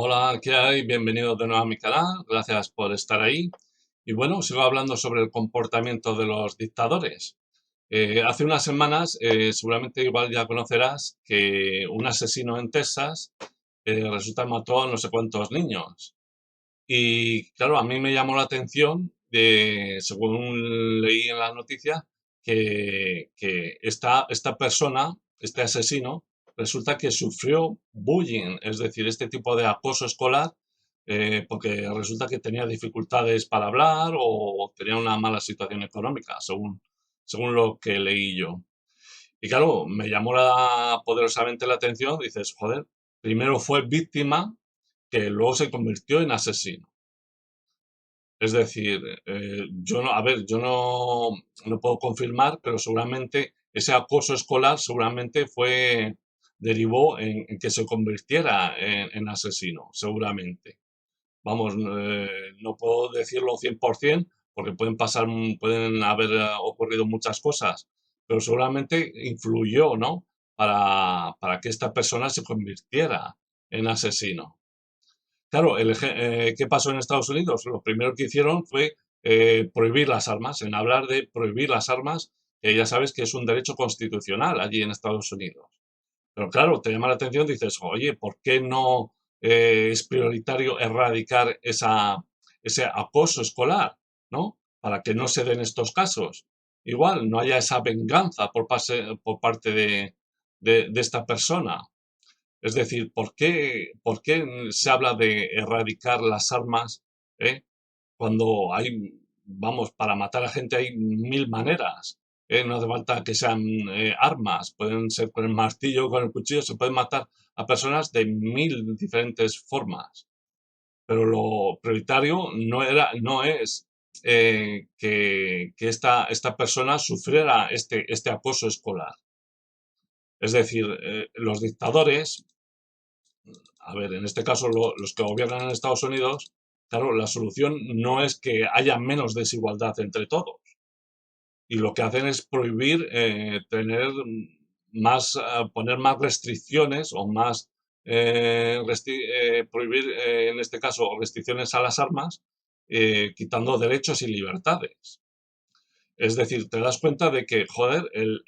Hola, ¿qué hay? Bienvenido de nuevo a mi canal, gracias por estar ahí. Y bueno, sigo hablando sobre el comportamiento de los dictadores. Hace unas semanas, seguramente igual ya conocerás que un asesino en Texas resulta mató a no sé cuántos niños. Y claro, a mí me llamó la atención, según leí en las noticias, que esta persona, este asesino, resulta que sufrió bullying, es decir, este tipo de acoso escolar, porque resulta que tenía dificultades para hablar o tenía una mala situación económica, según lo que leí yo. Y claro, me llamó poderosamente la atención, dices, joder, primero fue víctima que luego se convirtió en asesino. Es decir, yo no, a ver, yo no puedo confirmar, pero seguramente ese acoso escolar seguramente derivó en que se convirtiera en asesino, seguramente. Vamos, no puedo decirlo 100% porque pueden haber ocurrido muchas cosas, pero seguramente influyó, ¿no? Para que esta persona se convirtiera en asesino. Claro, ¿qué pasó en Estados Unidos? Lo primero que hicieron fue prohibir las armas. En hablar de prohibir las armas, ya sabes que es un derecho constitucional allí en Estados Unidos. Pero claro, te llama la atención, dices, oye, ¿por qué no es prioritario erradicar ese acoso escolar, ¿no? Para que no se den estos casos. Igual, no haya esa venganza por parte de esta persona. Es decir, ¿por qué se habla de erradicar las armas, cuando vamos, para matar a gente hay mil maneras, no hace falta que sean armas, pueden ser con el martillo, con el cuchillo, se pueden matar a personas de mil diferentes formas. Pero lo prioritario no es que esta persona sufriera este acoso escolar. Es decir, los dictadores, a ver, en este caso los que gobiernan en Estados Unidos, claro, la solución no es que haya menos desigualdad entre todos. Y lo que hacen es prohibir poner más restricciones o prohibir, en este caso, restricciones a las armas, quitando derechos y libertades. Es decir, te das cuenta de que, joder, el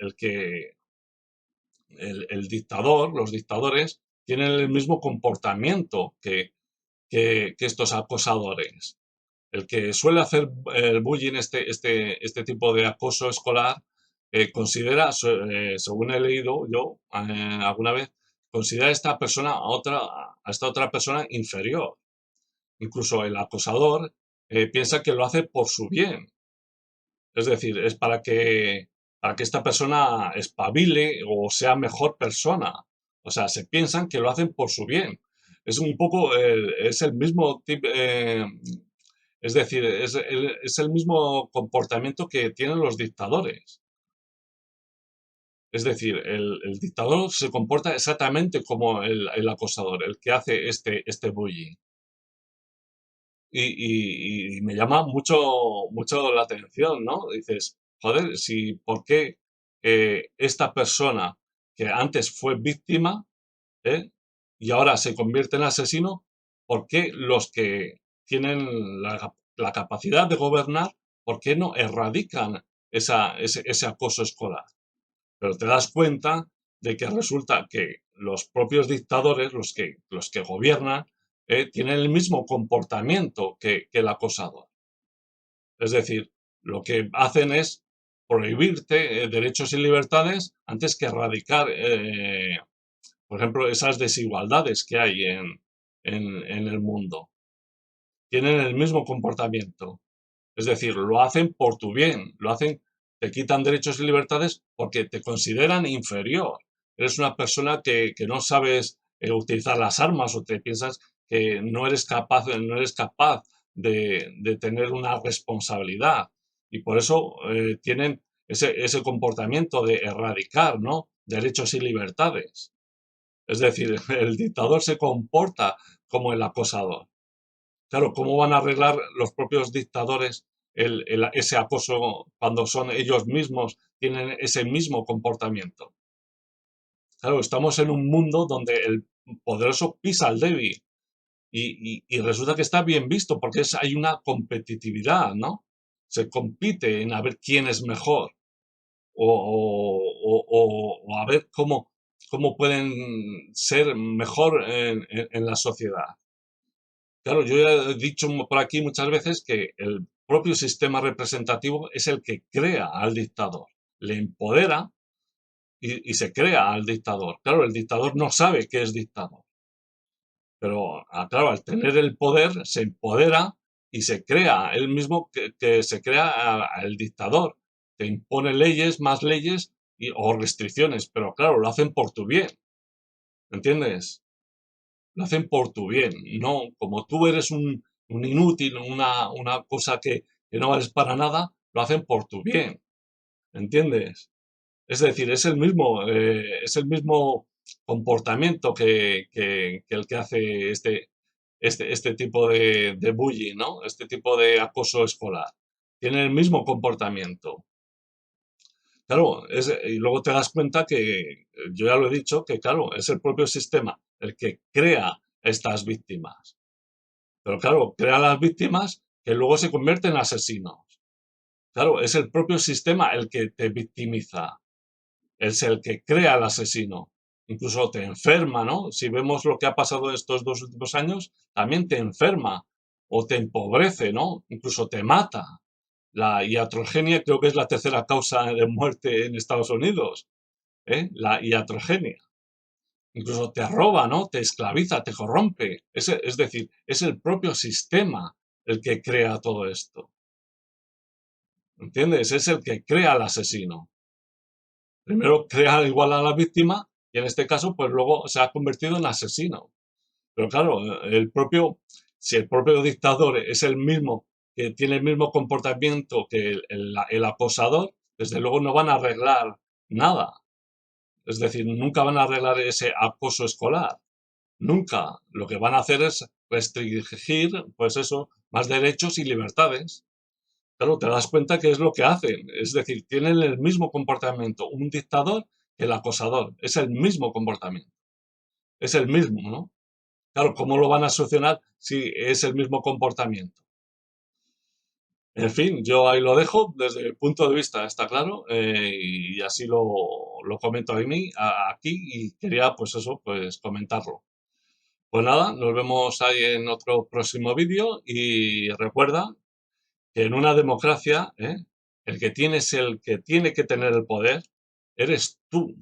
dictador, los dictadores, tienen el mismo comportamiento que estos acosadores. El que suele hacer el bullying, este tipo de acoso escolar, según he leído yo alguna vez, considera a esta persona a esta otra persona inferior. Incluso el acosador piensa que lo hace por su bien. Es decir, es para que esta persona espabile o sea mejor persona. O sea, se piensan que lo hacen por su bien. Es un poco, es el mismo tipo, es decir, es el mismo comportamiento que tienen los dictadores. Es decir, el dictador se comporta exactamente como el acosador, el que hace este bullying. Y me llama mucho la atención, ¿no? Dices, joder, ¿por qué esta persona que antes fue víctima, ¿eh? Y ahora se convierte en asesino, ¿por qué los que tienen la capacidad de gobernar, por qué no erradican ese acoso escolar? Pero te das cuenta de que resulta que los propios dictadores, los que gobiernan, tienen el mismo comportamiento que el acosador. Es decir, lo que hacen es prohibirte derechos y libertades antes que erradicar, por ejemplo, esas desigualdades que hay en el mundo. Tienen el mismo comportamiento. Es decir, lo hacen por tu bien, te quitan derechos y libertades porque te consideran inferior. Eres una persona que no sabes utilizar las armas o te piensas que no eres capaz de tener una responsabilidad. Y por eso tienen ese comportamiento de erradicar, ¿no? Derechos y libertades. Es decir, el dictador se comporta como el acosador. Claro, ¿cómo van a arreglar los propios dictadores ese acoso cuando son ellos mismos, tienen ese mismo comportamiento? Claro, estamos en un mundo donde el poderoso pisa al débil. y resulta que está bien visto porque hay una competitividad, ¿no? Se compite en a ver quién es mejor o a ver cómo pueden ser mejor en la sociedad. Claro, yo ya he dicho por aquí muchas veces que el propio sistema representativo es el que crea al dictador, le empodera y se crea al dictador. Claro, el dictador no sabe qué es dictador, pero claro, al tener el poder se empodera y se crea, él mismo que se crea al dictador, te impone leyes, más leyes o restricciones, pero claro, lo hacen por tu bien, ¿entiendes? Lo hacen por tu bien, no como tú eres un inútil, una cosa que no vales para nada, lo hacen por tu bien, ¿entiendes? Es decir, es el mismo comportamiento que el que hace este tipo de bullying, ¿no? Este tipo de acoso escolar. Tienen el mismo comportamiento. Claro, y luego te das cuenta que, yo ya lo he dicho, que claro, es el propio sistema el que crea estas víctimas. Pero claro, crea las víctimas que luego se convierten en asesinos. Claro, es el propio sistema el que te victimiza. Es el que crea al asesino. Incluso te enferma, ¿no? Si vemos lo que ha pasado estos 2 últimos años, también te enferma o te empobrece, ¿no? Incluso te mata. La iatrogenia creo que es la tercera causa de muerte en Estados Unidos, ¿eh? La iatrogenia. Incluso te roba, ¿no? Te esclaviza, te corrompe. Es decir, es el propio sistema el que crea todo esto. ¿Entiendes? Es el que crea al asesino. Primero crea igual a la víctima y en este caso, pues luego se ha convertido en asesino. Pero claro, si el propio dictador es el mismo, que tiene el mismo comportamiento que el acosador, desde luego no van a arreglar nada. Es decir, nunca van a arreglar ese acoso escolar. Nunca. Lo que van a hacer es restringir, pues eso, más derechos y libertades. Claro, te das cuenta que es lo que hacen. Es decir, tienen el mismo comportamiento un dictador que el acosador. Es el mismo comportamiento. Es el mismo, ¿no? Claro, ¿cómo lo van a solucionar si es el mismo comportamiento? En fin, yo ahí lo dejo desde el punto de vista, está claro, y así lo comento aquí y quería pues eso, pues comentarlo. Pues nada, nos vemos ahí en otro próximo vídeo y recuerda que en una democracia, el que tiene que tener el poder eres tú.